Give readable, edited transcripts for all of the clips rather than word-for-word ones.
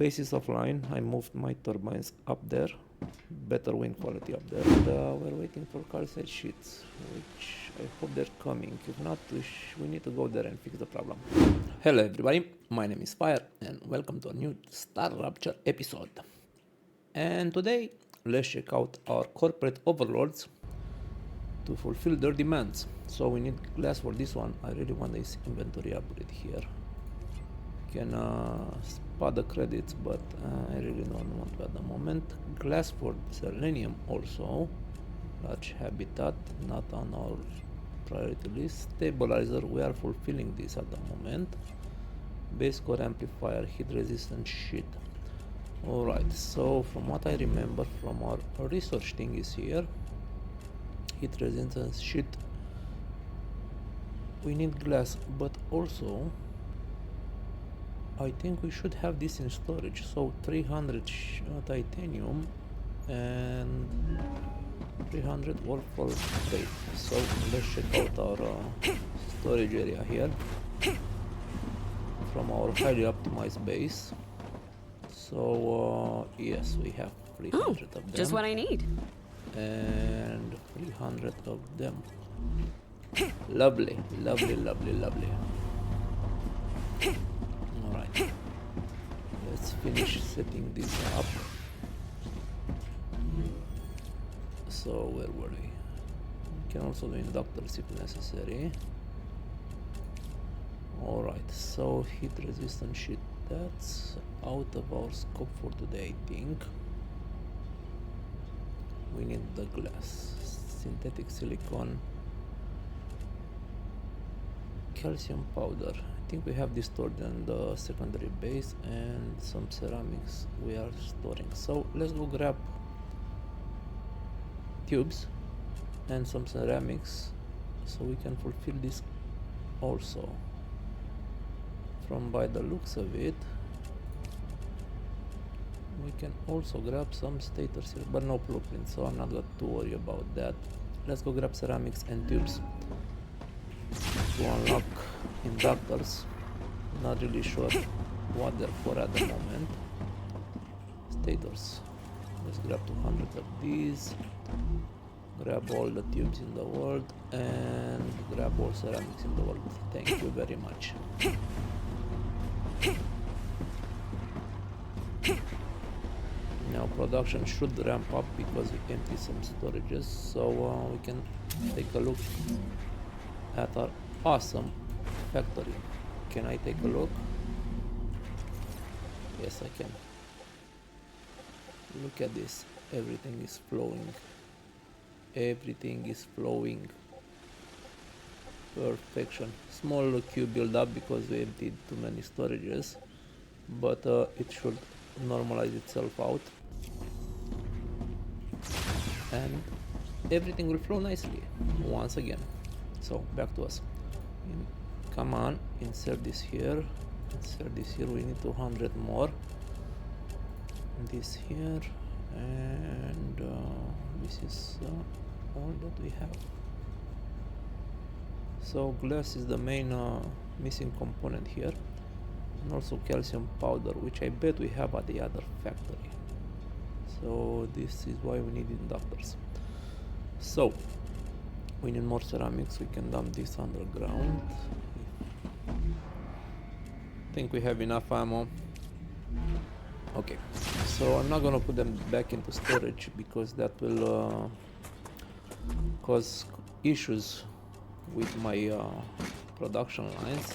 Base is offline. I moved my turbines up there. Better wind quality up there. And we're waiting for calcite sheets, which I hope they're coming. If not, we need to go there and fix the problem. Hello everybody, my name is Fire and welcome to a new Star Rupture episode. And today, let's check out our corporate overlords to fulfill their demands. So we need glass for this one. I really want this inventory upgrade here. Can spot the credits, but I really don't want to at the moment. Glass for selenium also. Large habitat, not on our priority list. Stabilizer, we are fulfilling this at the moment. Base core amplifier, heat resistant sheet. Alright, so from what I remember from our research thing is here. Heat resistant sheet. We need glass, but also I think we should have this in storage. So 300 titanium and 300 wolfram plate. So let's check out our storage area here from our highly optimized base. So yes, we have 300 of them. Just what I need. And 300 of them. Lovely, lovely, lovely, lovely. Alright. Let's finish setting this up. So where were we? We can also do inductors if necessary. Alright, so heat resistant sheet. That's out of our scope for today, I think. We need the glass. Synthetic silicone. Calcium powder. I think we have this stored in the secondary base, and some ceramics we are storing. So let's go grab tubes and some ceramics so we can fulfill this also. From by the looks of it, we can also grab some stators here, but no blueprint, so I'm not going to worry about that. Let's go grab ceramics and tubes to unlock inductors. Not really sure what they're for at the moment. Stators. Let's grab 200 of these. Grab all the tubes in the world and grab all ceramics in the world. Thank you very much. Now production should ramp up because we empty some storages, so we can take a look at our awesome factory. Can I take a look? Yes, I can. Look at this. Everything is flowing. Everything is flowing. Perfection. Small queue build up because we emptied too many storages, but it should normalize itself out and everything will flow nicely once again. So back to us. Come on, insert this here, insert this here. We need 200 more. This here, and this is all that we have. So glass is the main missing component here, and also calcium powder, which I bet we have at the other factory. So this is why we need inductors. So we need more ceramics. We can dump this underground. I think we have enough ammo. Okay, so I'm not gonna put them back into storage because that will cause issues with my production lines.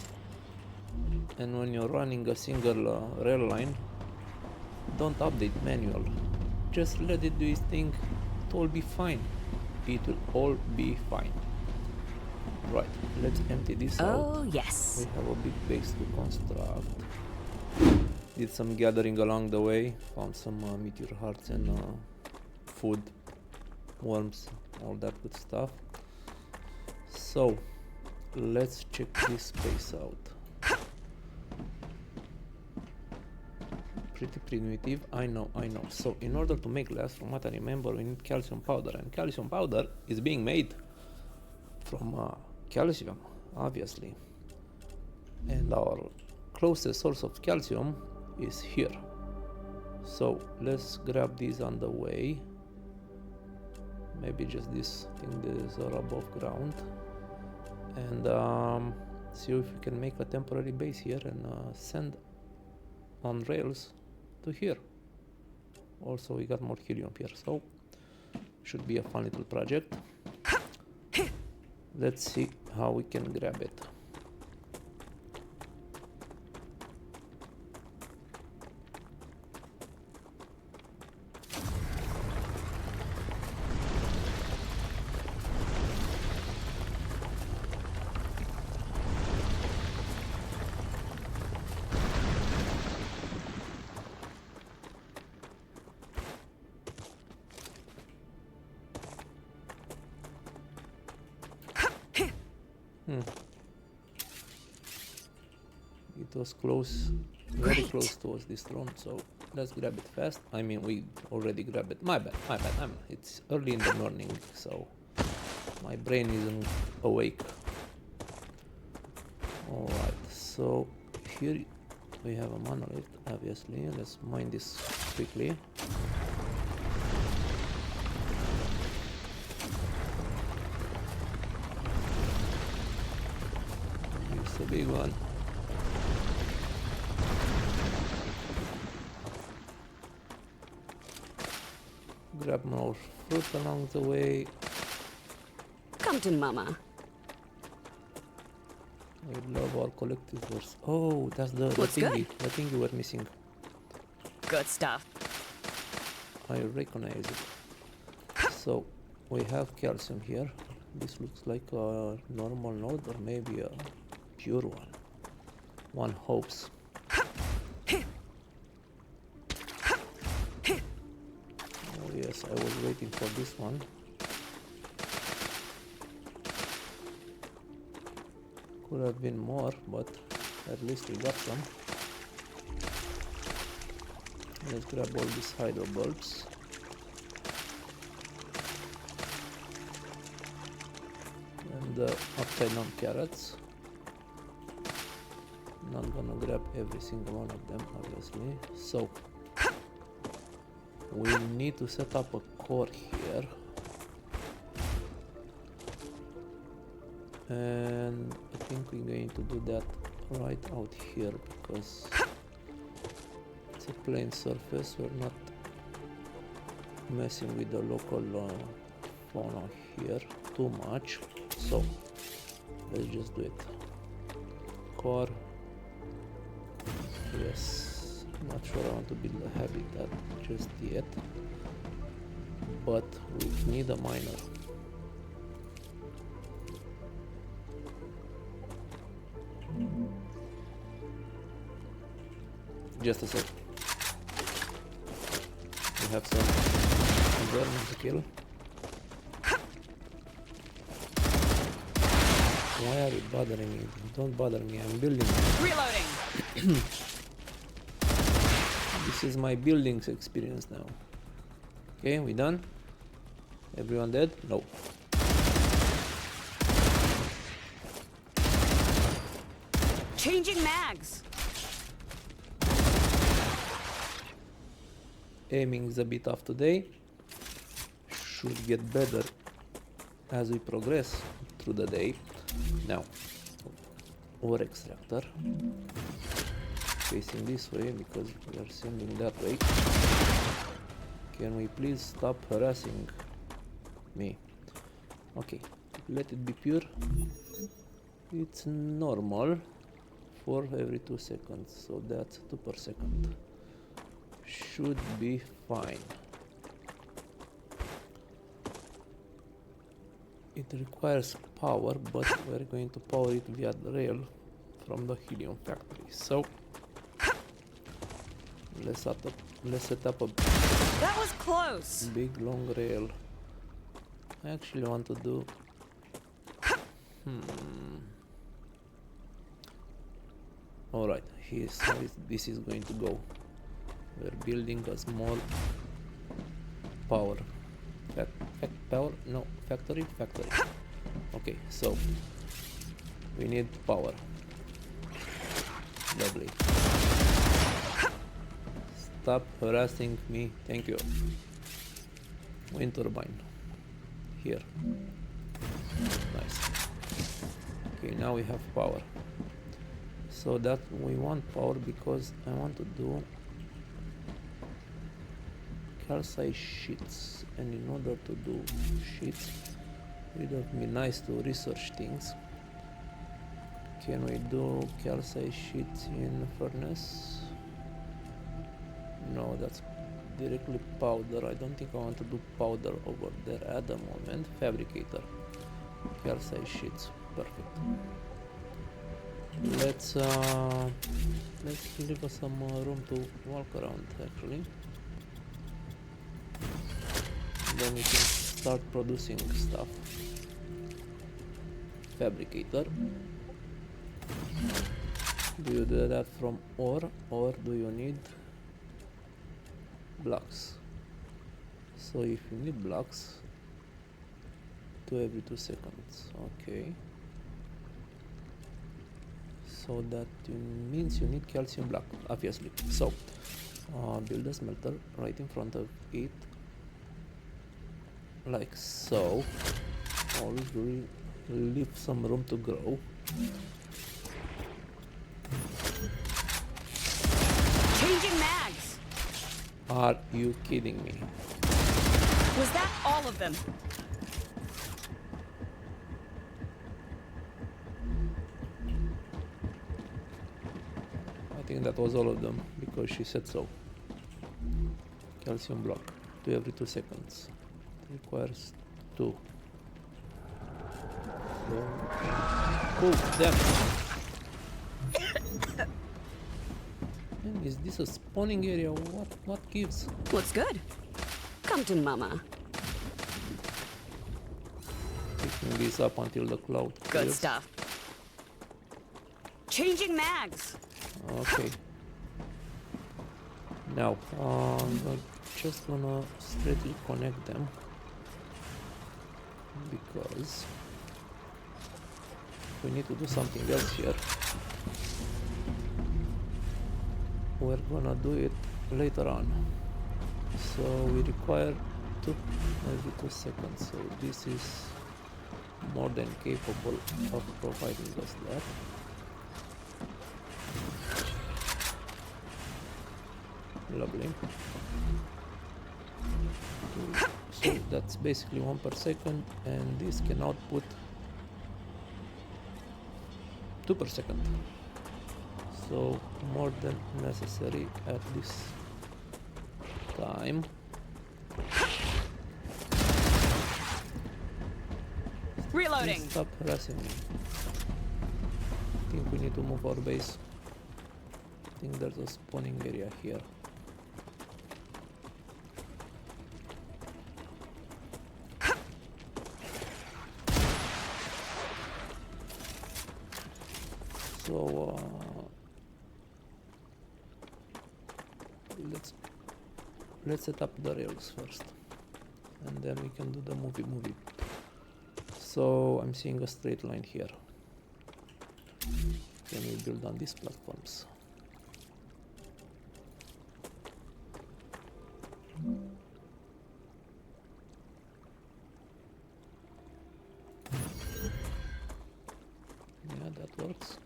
And when you're running a single rail line, don't update manual. Just let it do its thing. It will be fine. It will all be fine. Right, let's empty this out. Oh, yes. We have a big base to construct. Did some gathering along the way. Found some meteor hearts and food, worms, all that good stuff. So let's check this space out. Pretty primitive, I know. So in order to make glass, from what I remember, we need calcium powder, and calcium powder is being made from calcium, obviously. And our closest source of calcium is here. So let's grab these on the way. Maybe just this thing that are above ground, and see if we can make a temporary base here and send on rails to here. Also, we got more helium here, so should be a fun little project. Let's see how we can grab it. It was close, very close towards this drone, so let's grab it fast. I mean, we already grabbed it. My bad. It's early in the morning, so my brain isn't awake. Alright, so here we have a monolith, obviously. Let's mine this quickly. It's a big one. Grab more fruit along the way. Come to mama. I love our collectibles. Oh, that's the Looks thingy. The thingy we're missing. Good stuff. I recognize it. So we have calcium here. This looks like a normal node or maybe a pure one. One hopes. Oh yes, I was waiting for this one. Could have been more, but at least we got some. Let's grab all these hydro bulbs. And the upside down carrots. Not gonna grab every single one of them, obviously. So we need to set up a core here. And I think we're going to do that right out here because it's a plain surface. We're not messing with the local fauna here too much, so let's just do it. Core, yes. Not sure I want to build a habitat just yet, but we need a miner. Just a sec. We have some vermin to kill. Why are you bothering me? Don't bother me, I'm building. Reloading! This is my buildings experience now. Okay, we done? Everyone dead? No. Changing mags! Aiming is a bit off today. Should get better as we progress through the day. Now, ore extractor. Facing this way because we are sending that way. Can we please stop harassing me? Okay, let it be pure. It's normal for every 2 seconds, so that's 2 per second. Should be fine. It requires power, but we're going to power it via the rail from the helium factory. So let's set up a That was close! big long rail. I actually want to do alright, here's how this is going to go. We're building a small factory. Okay, so we need power. Lovely. Stop harassing me. Thank you. Wind turbine. Here. Nice. Okay, now we have power. So that we want power because I want to do calcite sheets, and in order to do sheets it would be nice to research things. Can we do calcite sheets in furnace? No, that's directly powder. I don't think I want to do powder over there at the moment. Fabricator, calcite sheets, perfect. Let's leave us some room to walk around actually. Then we can start producing stuff. Fabricator. Do you do that from ore or do you need blocks? So if you need blocks, 2 every 2 seconds. Okay. So that means you need calcium block, obviously. So build a smelter right in front of it, like so. Always leave some room to grow. Changing mags. Are you kidding me? Was that all of them? I think that was all of them because she said so. Calcium block, 2 every 2 seconds. It requires 2. So, oh, damn. Man, is this a spawning area? What gives? Looks good. Come to mama. Picking this up until the cloud Good clears. stuff. Changing mags. Okay. Now, I'm just gonna straightly connect them because we need to do something else here. We're gonna do it later on. So we require 2 every 2 seconds. So this is more than capable of providing us that. Lovely. So that's basically 1 per second, and this can output 2 per second. So more than necessary at this time. Reloading. Please stop harassing me. I think we need to move our base. I think there's a spawning area here. So let's set up the rails first, and then we can do the movie. So I'm seeing a straight line here. Can we build on these platforms? Yeah, that works.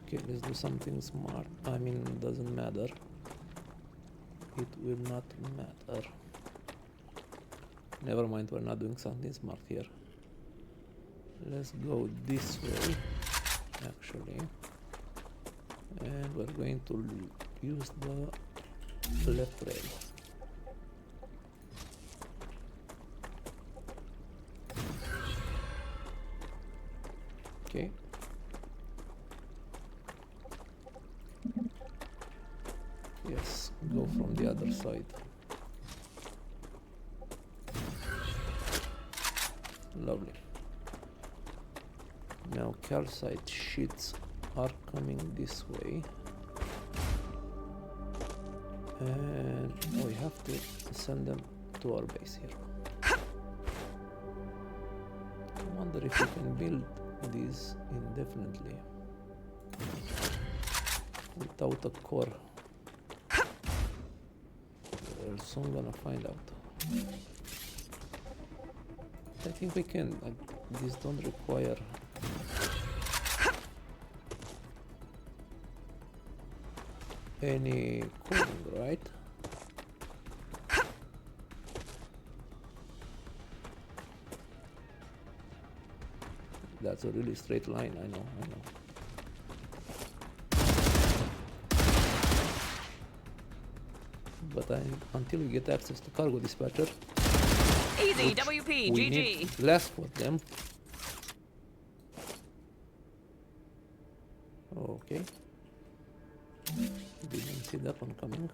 Okay, let's do something smart. I mean, it doesn't matter. It will not matter. Never mind, we're not doing something smart here. Let's go this way, actually. And we're going to use the left rail. Okay. Yes, go from the other side. Lovely. Now calcite sheets are coming this way. And we have to send them to our base here. I wonder wonder if you can build these indefinitely without a core. We're soon gonna find out. I think we can. These don't require any cooling, right? That's a really straight line, I know. But until we get access to cargo dispatcher, Easy, WP, we GG. need less for them. Okay. Didn't see that one coming.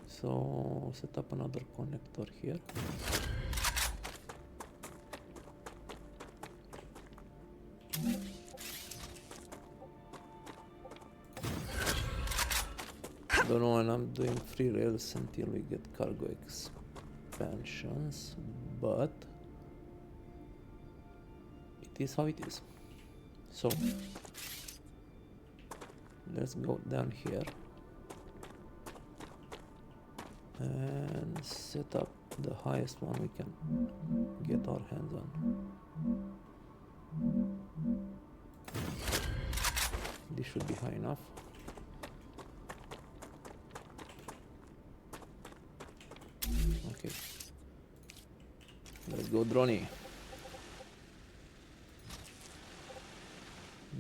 So set up another connector here. Don't know when I'm doing free rails until we get cargo expansions, but it is how it is. So let's go down here and set up the highest one we can get our hands on. This should be high enough. Okay, let's go, Droney.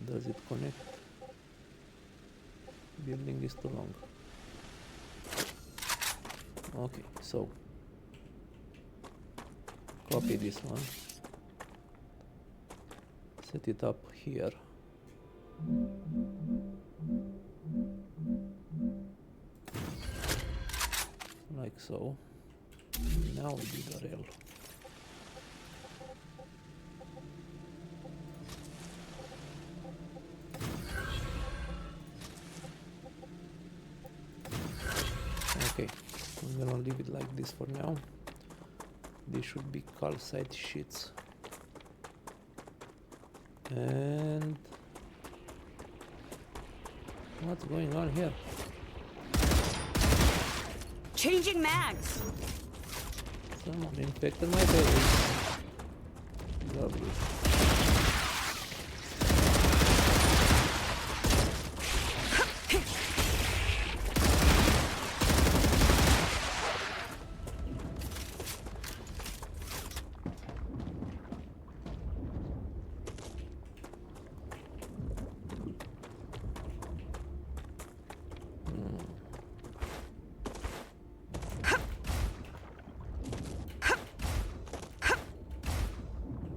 Does it connect? Building is too long. Okay, so copy this one, set it up here. Like so. Now we do the rail. Okay, I'm gonna leave it like this for now. These should be calcite sheets. And what's going on here? Changing mags. Someone infected my baby. Lovely.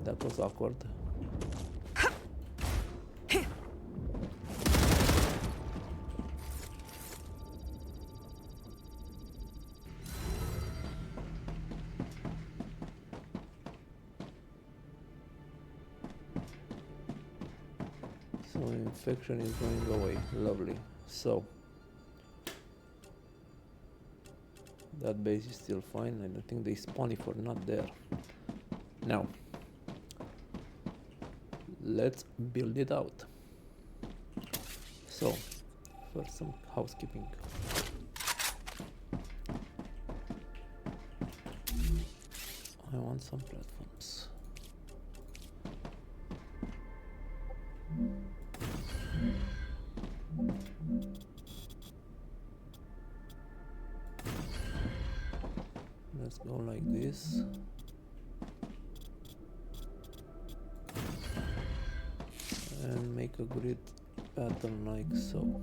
That was awkward. So infection is going away. Lovely. So that base is still fine. I don't think they spawn if we're not there. Now let's build it out. So first some housekeeping. I want some platforms. Let's go like this. And make a grid pattern like so.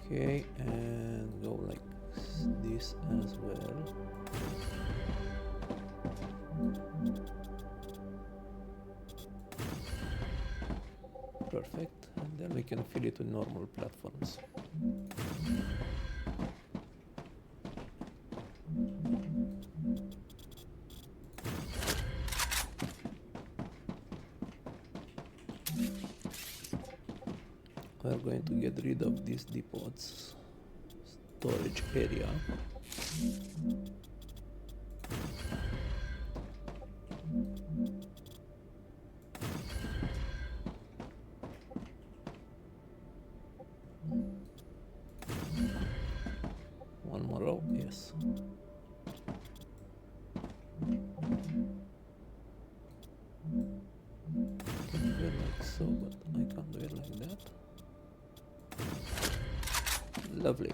Okay, and go like this as well. Perfect, and then we can fill it with normal platforms. We're going to get rid of these depots. storage area. One more row, yes. Can do it like so, but I can't do it like that. Lovely.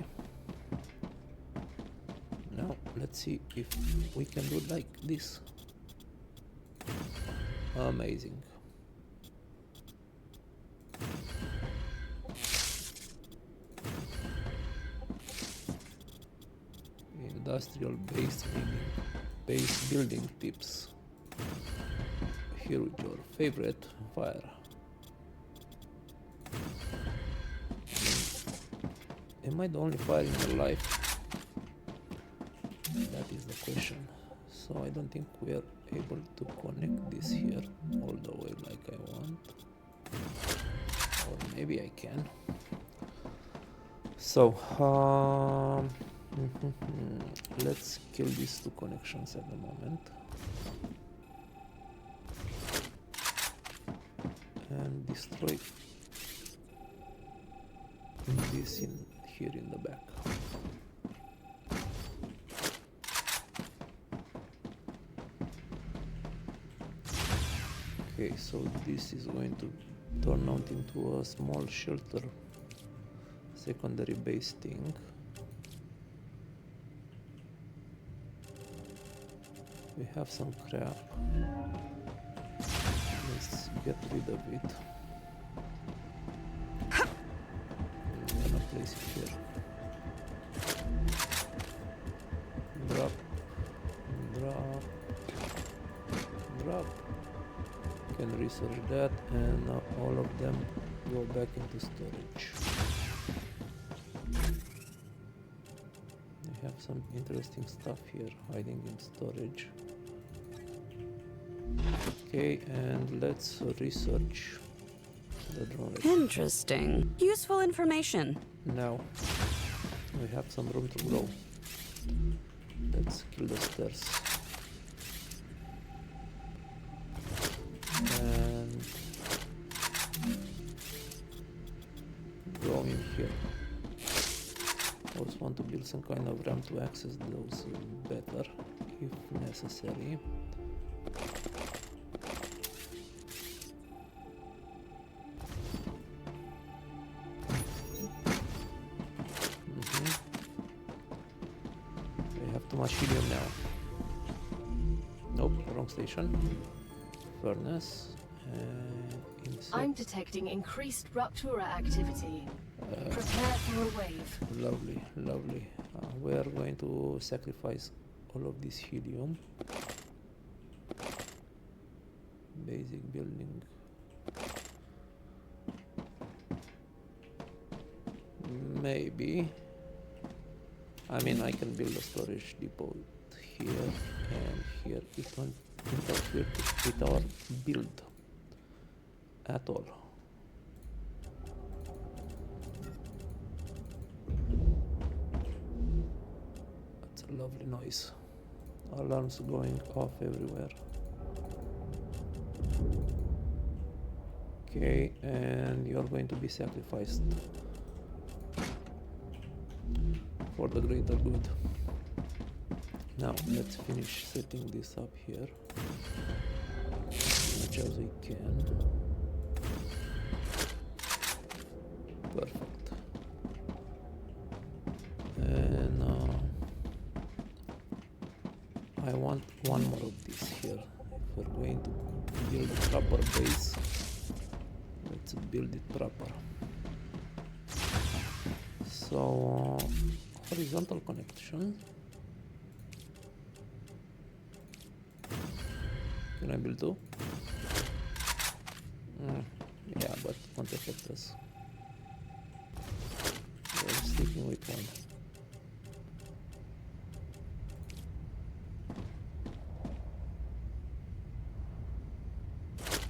Now let's see if we can do it like this. Amazing. Industrial base building tips. Here with your favorite fire. Am I the only fire in your life? That is the question. So I don't think we are able to connect this here all the way like I want. Or maybe I can. So let's kill these two connections at the moment. And destroy this in here in the back. Okay, so this is going to turn out into a small shelter secondary base thing. We have some crap. Let's get rid of it. I'm gonna place it here. Drop, drop, drop. Can research that, and now all of them go back into storage. We have some interesting stuff here hiding in storage. Okay, and let's research the drone. Interesting. Useful information. Now we have some room to grow. Let's kill the stairs. And go in here. Also want to build some kind of ramp to access those better if necessary. We have too much helium now. Nope, wrong station. Furnace. I'm detecting increased Ruptura activity. Prepare for a wave. Lovely, lovely. We are going to sacrifice all of this helium. Basic building. Maybe. I mean, I can build a storage depot here and here. It won't interfere with our build at all. That's a lovely noise. Alarms going off everywhere. Okay, and you're going to be sacrificed for the greater good. Now let's finish setting this up here as much as we can. Perfect. And I want one more of this here. If we're going to build a proper base, let's build it proper. So horizontal connection. Can I build two? Yeah, but won't affect us. We're sticking with one.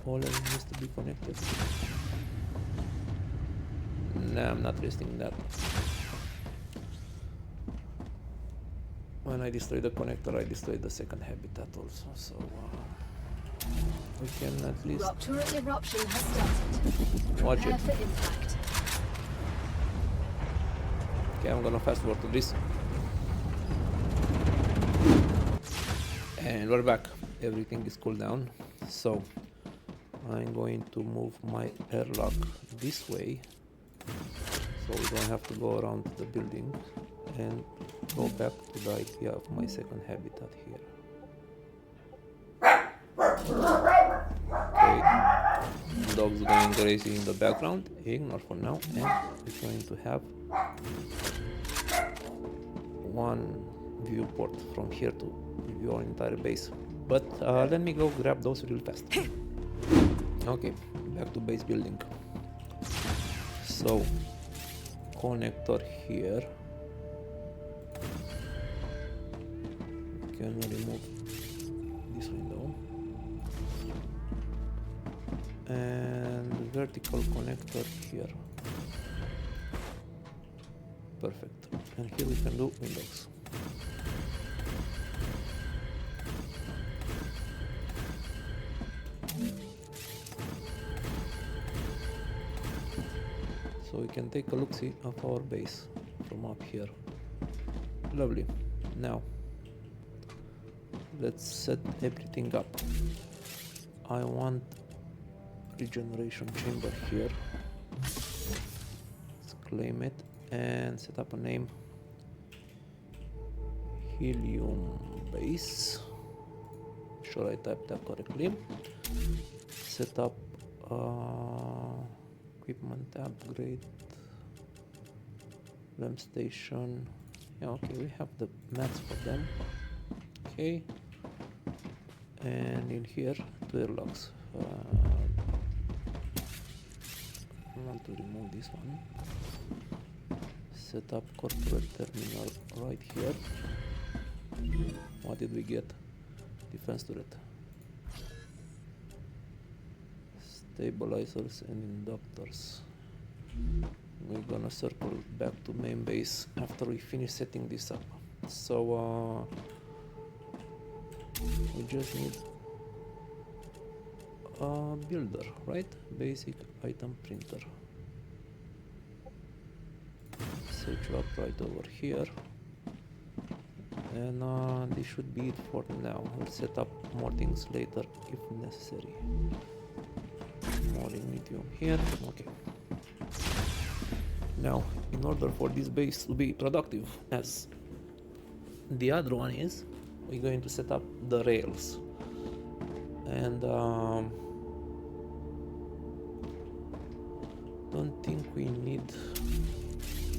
All of it needs to be connected. Nah, I'm not risking that. when I destroy the connector, I destroy the second habitat also. So we can at least Rupture eruption has started. watch Prepare it. for impact. Okay, I'm gonna fast forward to this. And we're back. Everything is cooled down. So I'm going to move my airlock this way, so we don't have to go around the building, and go back to the idea of my second habitat here. Okay, dogs going crazy in the background, ignore for now, and we're going to have one viewport from here to view our entire base. But let me go grab those real fast. Okay, back to base building. So connector here. Can remove this window, and vertical connector here. Perfect. And here we can do windows. So we can take a look-see of our base from up here. Lovely. Now let's set everything up. I want regeneration chamber here. Let's claim it and set up a name. Helium Base. Sure I typed that correctly. Set up equipment upgrade, lamp station. Yeah, okay, we have the mats for them. Okay, and in here, two airlocks. I want to remove this one. Set up corporate terminal right here. What did we get? Defense turret. Stabilizers and inductors. We're gonna circle back to main base after we finish setting this up. So we just need a builder, right? Basic item printer. Set you up right over here, and this should be it for now. We'll set up more things later if necessary. More in medium here. Okay. Now, in order for this base to be productive as the other one is, we're going to set up the rails. And don't think we need,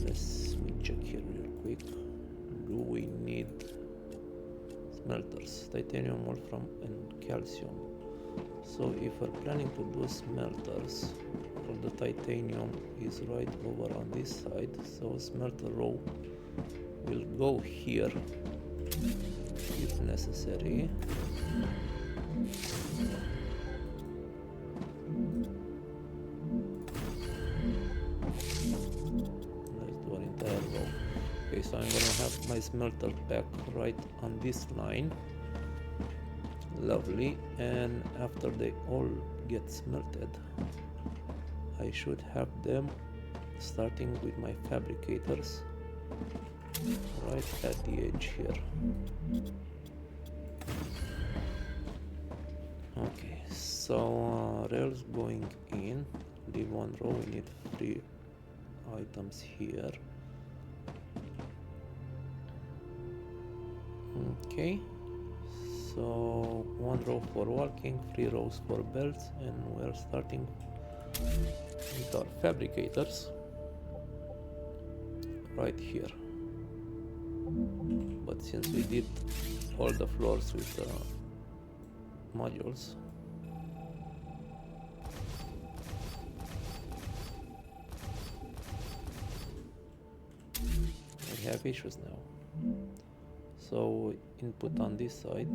let me check here real quick. Do we need smelters? Titanium, wolfram and calcium. So if we're planning to do smelters, well, the titanium is right over on this side, so smelter row will go here if necessary. Let's do an entire row. Okay, so I'm gonna have my smelter back right on this line. Lovely. And after they all get smelted, I should have them starting with my fabricators right at the edge here. Okay, so rails going in, leave one row, we need 3 items here. Okay, so 1 row for walking, 3 rows for belts, and we're starting with our fabricators right here. But since we did all the floors with modules, we have issues now. So input on this side,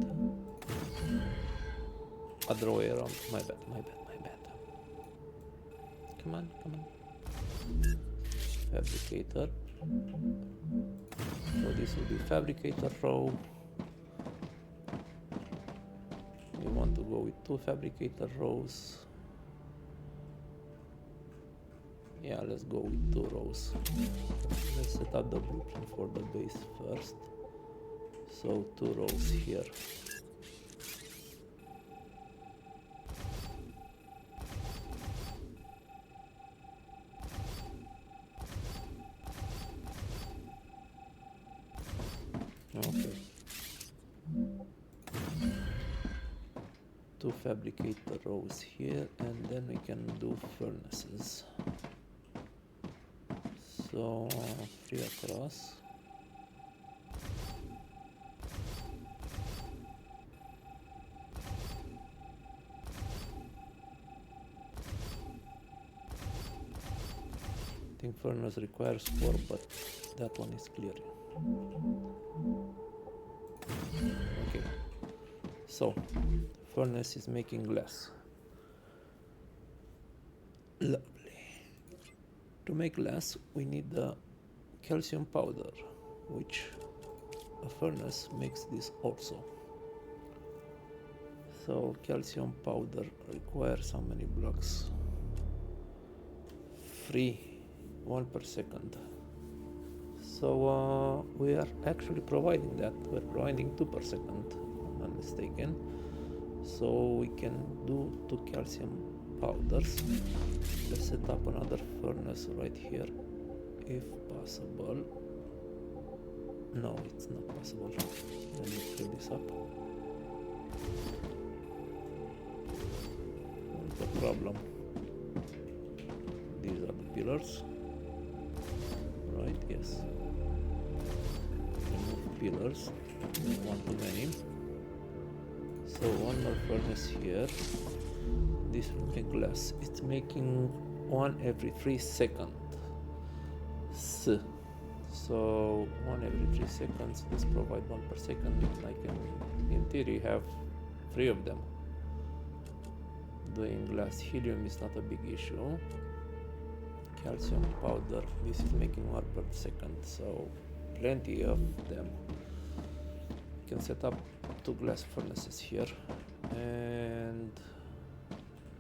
other way around, my bad. Come on. Fabricator, So this will be fabricator row. We want to go with 2 fabricator rows. Yeah, let's go with 2 rows. Let's set up the blueprint for the base first. So 2 rows here. Okay. 2 fabricator rows here, and then we can do furnaces. So 3 across. I think furnace requires 4, but that one is clear. Okay, so furnace is making glass. Lovely. To make glass we need the calcium powder, which a furnace makes this also. So calcium powder requires how many blocks? 3, 1 per second. So we are actually providing that. We're providing 2 per second, if I'm not mistaken. So we can do 2 calcium powders. Let's set up another furnace right here, if possible. No, it's not possible. Let me fill this up. What's the problem? These are the pillars. Right, yes. Remove pillars. One too many. So one more furnace here. This will make glass. It's making 1 every 3 seconds. So 1 every 3 seconds. Let's provide 1 per second. I can, in theory, have 3 of them. Doing glass helium is not a big issue. Calcium powder, this is making 1 per second, so plenty of them. You can set up 2 glass furnaces here, and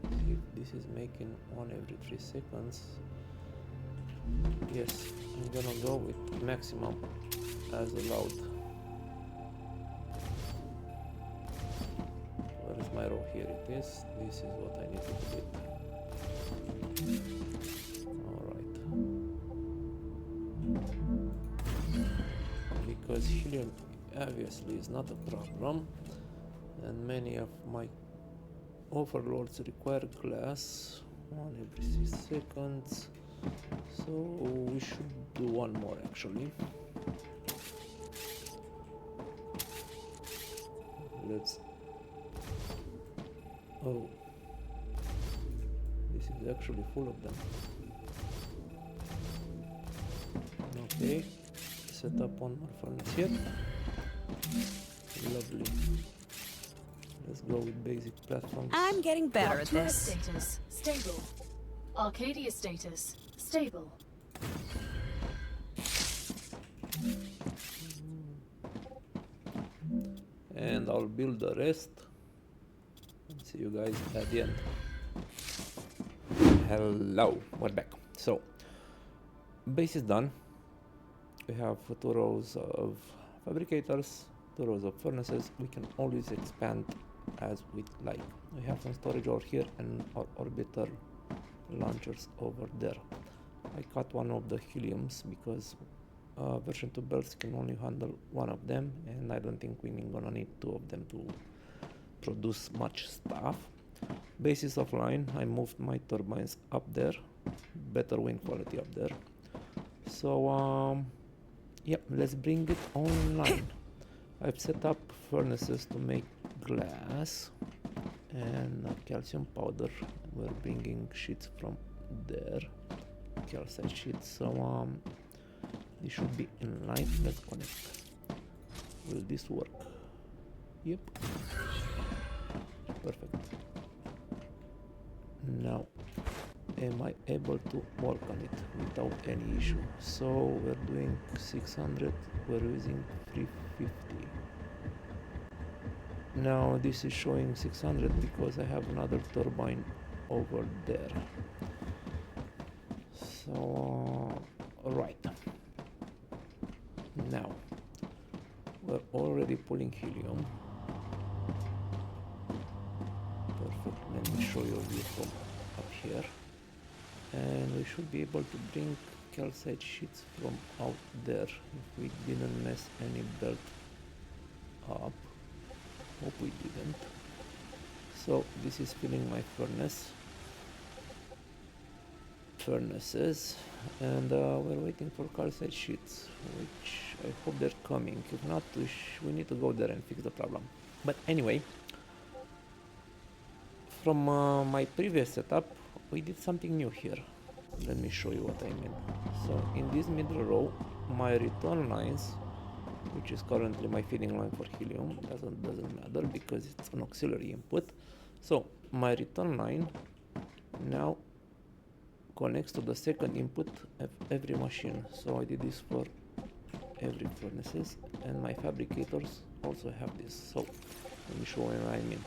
if this is making 1 every 3 seconds, yes, I'm gonna go with maximum as allowed. Where is my row? Here it is. This is what I need to do it. Because helium obviously is not a problem, and many of my overlords require glass 1 every 6 seconds, so we should do 1 more actually. Let's, oh, this is actually full of them. Okay, set up 1 more furnace here. Lovely. Let's go with basic platforms. I'm getting better at Rupture this. status stable. Arcadia status stable. And I'll build the rest and see you guys at the end. Hello, we're back. So base is done. We have 2 rows of fabricators, 2 rows of furnaces. We can always expand as we like. We have some storage over here and our orbiter launchers over there. I cut one of the heliums because version 2 belts can only handle 1 of them, and I don't think we're gonna need 2 of them to produce much stuff. Base is offline. I moved my turbines up there, better wind quality up there. So yeah, let's bring it online. I've set up furnaces to make glass and calcium powder. We're bringing sheets from there, calcite sheets. So this should be in line. Let's connect. Will this work? Yep. Perfect. Now am I able to work on it without any issue. So we're doing 600, we're using 350. Now this is showing 600 because I have another turbine over there. So right now we're already pulling helium. Perfect. Let me show you a view from up here, and we should be able to bring calcite sheets from out there if we didn't mess any belt up. Hope we didn't. So this is filling my furnaces, and we're waiting for calcite sheets, which I hope they're coming. If not, we need to go there and fix the problem. But anyway, from my previous setup, we did something new here. Let me show you what I mean. So in this middle row, my return lines, which is currently my feeding line for helium, doesn't matter because it's an auxiliary input. So my return line now connects to the second input of every machine. So I did this for every furnaces, and my fabricators also have this. So let me show you what I mean.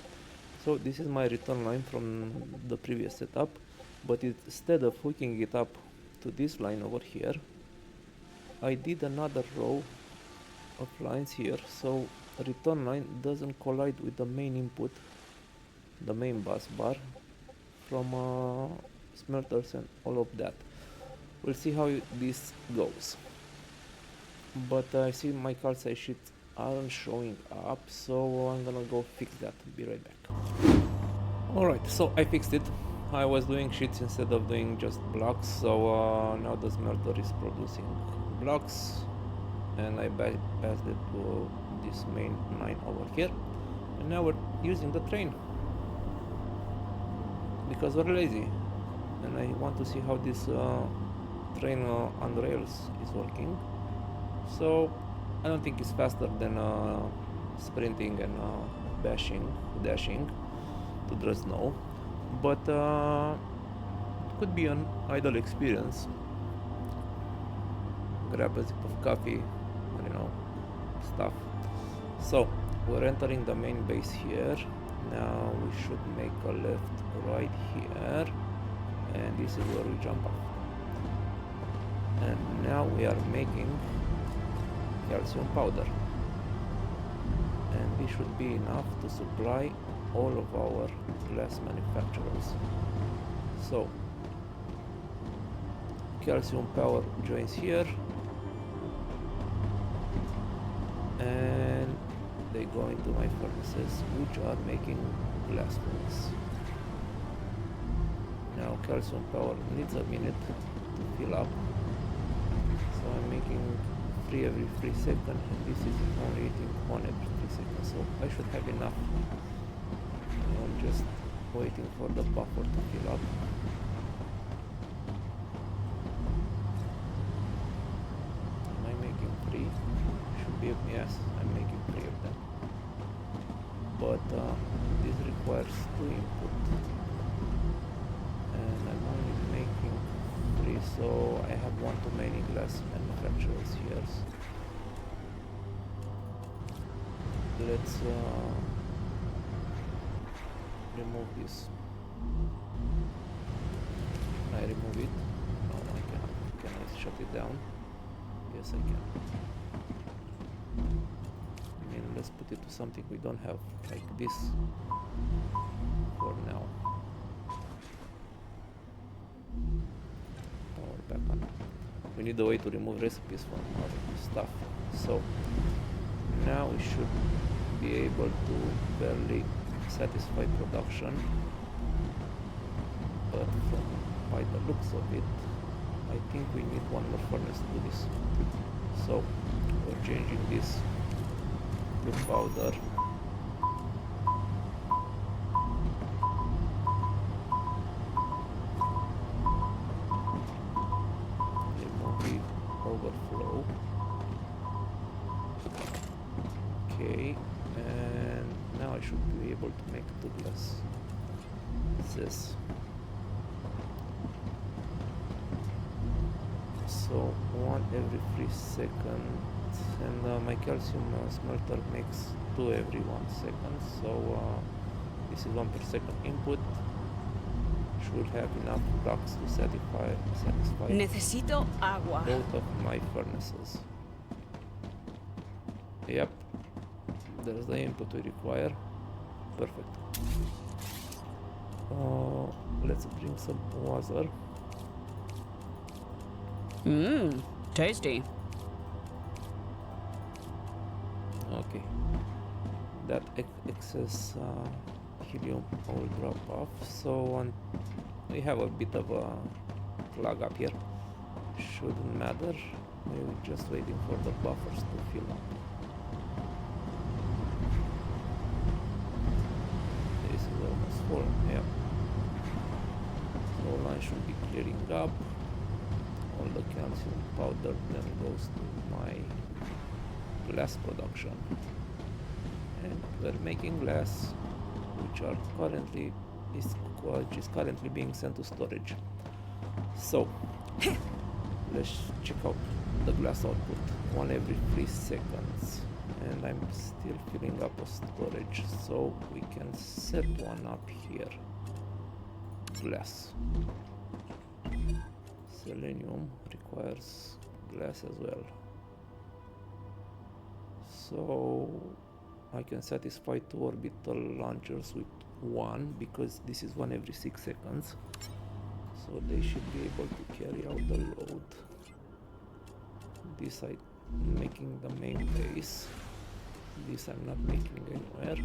So this is my return line from the previous setup, but instead of hooking it up to this line over here, I did another row of lines here, so the return line doesn't collide with the main input, the main bus bar from smelters and all of that. We'll see how this goes. But I see my calcite sheets aren't showing up, so I'm gonna go fix that. Be right back. Alright, so I fixed it. I was doing sheets instead of doing just blocks, so now the smelter is producing blocks, and I bypassed it to this main line over here, and now we're using the train because we're lazy, and I want to see how this train on rails is working. So I don't think it's faster than sprinting and dashing to the snow, but it could be an idle experience. Grab a sip of coffee, you know, stuff. So we're entering the main base here. Now we should make a left right here, and this is where we jump off. And now we are making calcium powder, and this should be enough to supply all of our glass manufacturers. So calcium power joins here, and they go into my furnaces, which are making glass furnace. Now calcium power needs a minute to fill up, so I'm making 3 every 3 seconds, and this is only eating 1 every 3 seconds, so I should have enough. I'm just waiting for the buffer to fill up. Am I making 3? Should be, yes, I'm making 3 of them. But this requires 2 input, and I'm only making 3, so I have one too many glass manufacturers here. Let's remove this. Can I remove it? No, I cannot. Can I shut it down? Yes, I can. I mean, let's put it to something we don't have, like this, for now. Power back on. We need a way to remove recipes from our stuff. So now we should be able to barely satisfy production, but by the looks of it, I think we need one more furnace to do this. So we're changing this to powder. Remove the overflow. Okay, and now I should be able to make 2 glasses. So one every 3 seconds, and my calcium smelter makes 2 every 1 second. So this is 1 per second input. Should have enough blocks to satisfy Necesito agua. both of my furnaces. Yep, there's the input we require. Perfect. Let's drink some water. Mmm, tasty. Okay, that excess helium will drop off. So we have a bit of a plug up here. Shouldn't matter. We're just waiting for the buffers to fill up. This is almost full. Yeah. So line should be clearing up. All the calcium powder then goes to my glass production, and we're making glass, which is currently being sent to storage. So let's check out the glass output. 1 every 3 seconds, and I'm still filling up a storage, so we can set one up here. Glass. Selenium requires glass as well, so I can satisfy 2 orbital launchers with 1, because this is 1 every 6 seconds, so they should be able to carry out the load. This I'm making the main base. This I'm not making anywhere.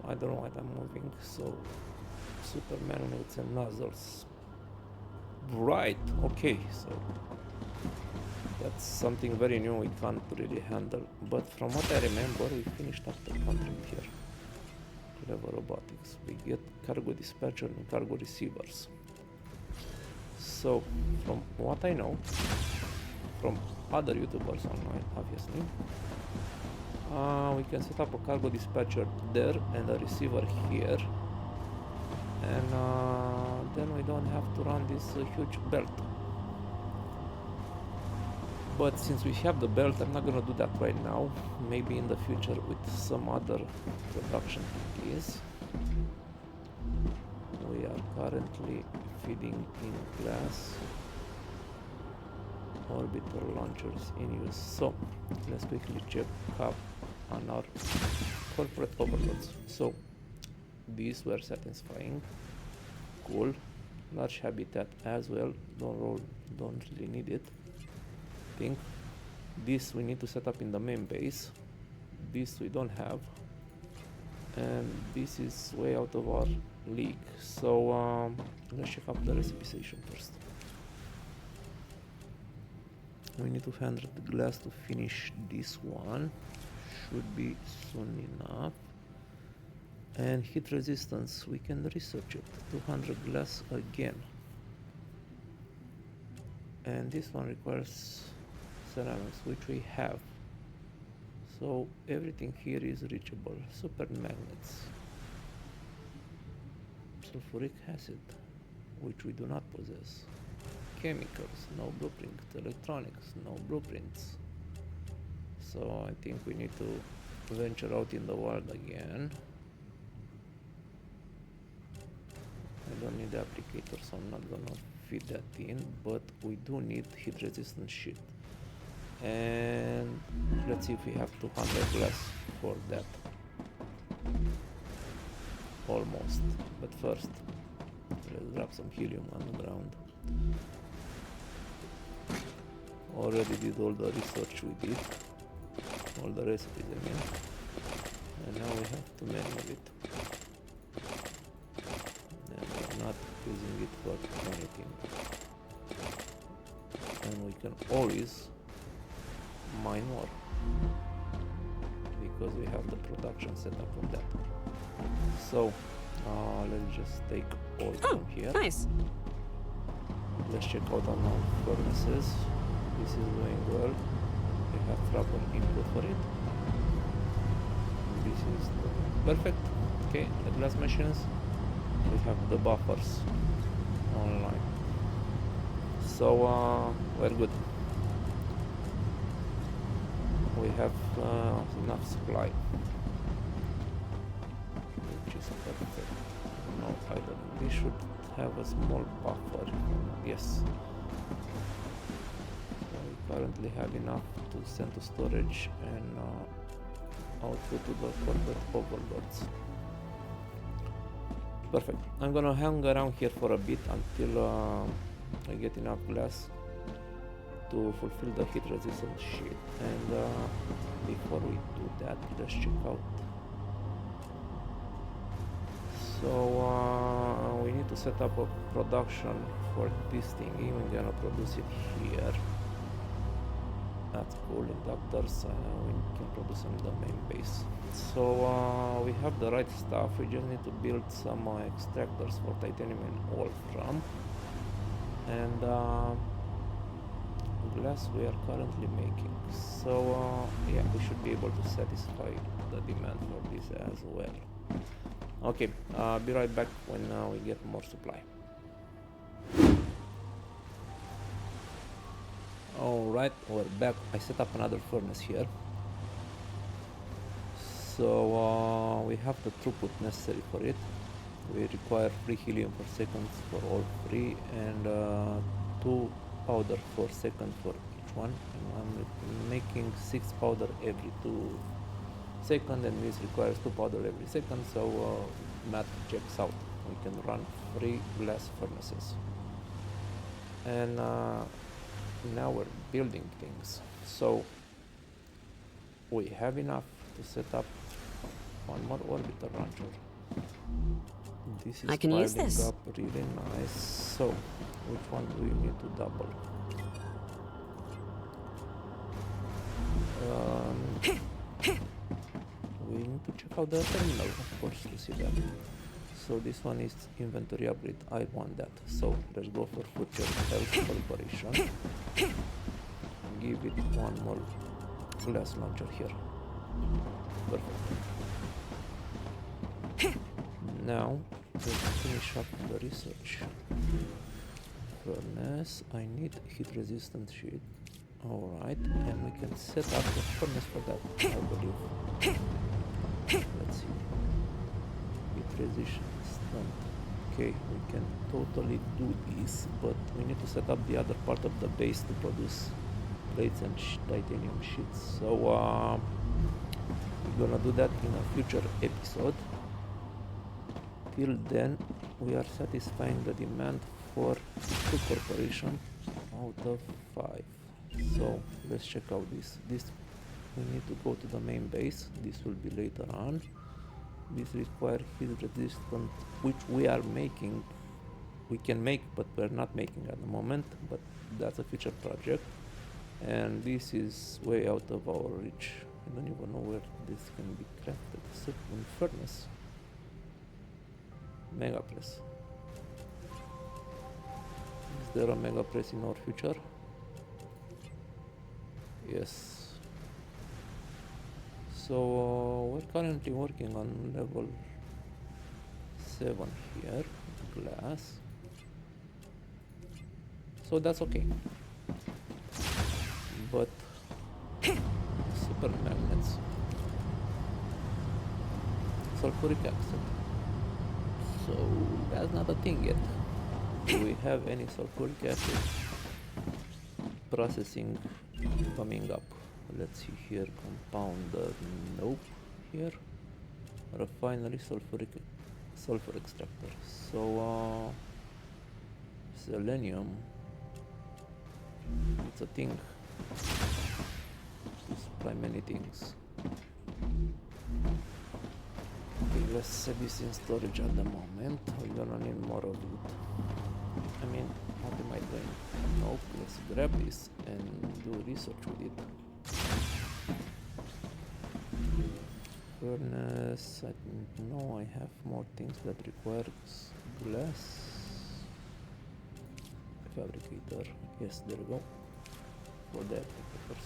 I don't know what I'm moving, so Superman with some nozzles. Right, okay, so that's something very new we can't really handle, but from what I remember, we finished up the contract here. Clever robotics. We get cargo dispatcher and cargo receivers. So from what I know from other YouTubers online, obviously, we can set up a cargo dispatcher there and a receiver here, and then we don't have to run this huge belt. But since we have the belt, I'm not gonna do that right now. Maybe in the future with some other production keys. We are currently feeding in glass orbital launchers in use. So let's quickly check up on our corporate overloads. So these were satisfying. Cool. Large habitat as well. Don't really need it. Think this we need to set up in the main base. This we don't have, and this is way out of our league. So let's check up the recipe station first. We need 200 glass to finish this one. Should be soon enough. And heat resistance, we can research it. 200 glass again. And this one requires ceramics, which we have. So everything here is reachable. Super magnets. Sulfuric acid, which we do not possess. Chemicals, no blueprint. Electronics, no blueprints. So I think we need to venture out in the world again. I don't need the applicator, so I'm not gonna feed that in, but we do need heat resistant sheet. And let's see if we have 200 glass for that. Almost, but first let's drop some helium on the ground. Already did all the research we did, all the recipes I mean, and now we have too many of it, and we're not using it for anything, and we can always mine more because we have the production set up for that. So let's just take all from here. Nice. Let's check out on our furnaces. This is doing well. We have proper input for it. This is perfect. Okay, the glass machines. We have the buffers online. So we're good. We have enough supply, which is perfect. No idle. We should have a small buffer. Yes. So we currently have enough to send to storage and output to the corporate overlords. Perfect. I'm gonna hang around here for a bit until I get enough glass to fulfill the heat resistant sheet. And before we do that, let's check out. So we need to set up a production for this thingy. We're gonna produce it here. That's cool. Inductors, we can produce them in the main base. So we have the right stuff. We just need to build some extractors for titanium and wolfram. And glass we are currently making. So yeah, we should be able to satisfy the demand for this as well. Okay, be right back when we get more supply. Alright, we're back. I set up another furnace here. So we have the throughput necessary for it. We require 3 helium per second for all 3 and 2 powder per second for each one. And I'm making 6 powder every 2 seconds, and this requires 2 powder every second, so math checks out. We can run 3 glass furnaces. And now we're building things. So we have enough to set up one more orbiter launcher. This is I can use piling this. up really nice. So which one do you need to double? We need to check out the terminal, of course, to see that. So this one is inventory upgrade. I want that. So let's go for future health corporation. Give it one more glass launcher here. Perfect. Now let's finish up the research. Furnace. I need heat resistant sheet. Alright, and we can set up the furnace for that, I believe. Let's see. Heat resistant. Okay, we can totally do this, but we need to set up the other part of the base to produce plates and titanium sheets. So we're gonna do that in a future episode. Till then, we are satisfying the demand for 2 corporations out of 5. So let's check out this. We need to go to the main base. This will be later on. This requires heat resistant, which we are making. We can make, but we're not making at the moment. But that's a future project, and this is way out of our reach. I don't even know where this can be crafted. Except in furnace. Mega press. Is there a mega press in our future? Yes. So we're currently working on level 7 here, glass. So that's okay. But super magnets. Sulfuric acid. So that's not a thing yet. Do we have any sulfuric acid processing coming up? Let's see here. Compounder. Nope. Here. Refinery sulfur extractor. So selenium. It's a thing. To supply many things. Okay, let's set this in storage at the moment. We're gonna need more of it. I mean, what am I doing? Nope, let's grab this and do research with it. Furnace, I know I have more things that requires glass. Fabricator, yes, there we go. For that,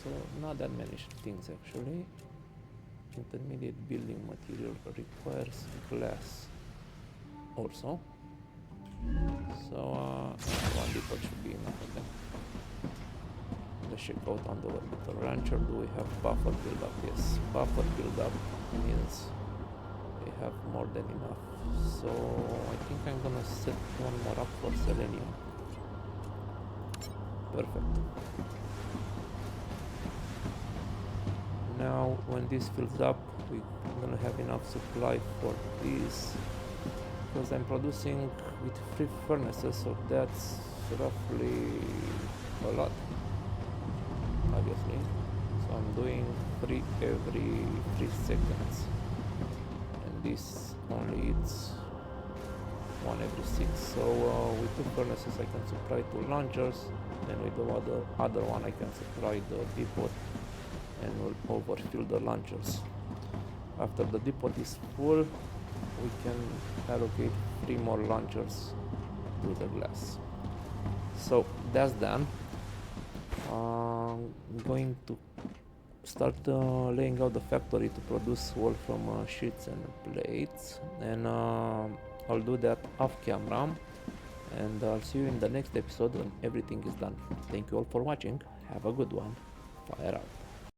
so not that many things actually. Intermediate building material requires glass also. So 1 depot should be enough of them. let's check out on the orbital launcher. Do we have buffer buildup? Yes, buffer buildup means we have more than enough. So I think I'm gonna set one more up for selenium. Perfect. Now when this fills up, we're gonna have enough supply for this, because I'm producing with 3 furnaces, so that's roughly a lot, obviously. So I'm doing 3 every 3 seconds, and this only eats 1 every 6. So with 2 furnaces I can supply 2 launchers, and with the other one I can supply the depot and will overfill the launchers. After the depot is full, we can allocate 3 more launchers to the glass. So that's done. I'm going to start laying out the factory to produce wolfram sheets and plates, and I'll do that off camera, and I'll see you in the next episode when everything is done. Thank you all for watching. Have a good one. Fire out.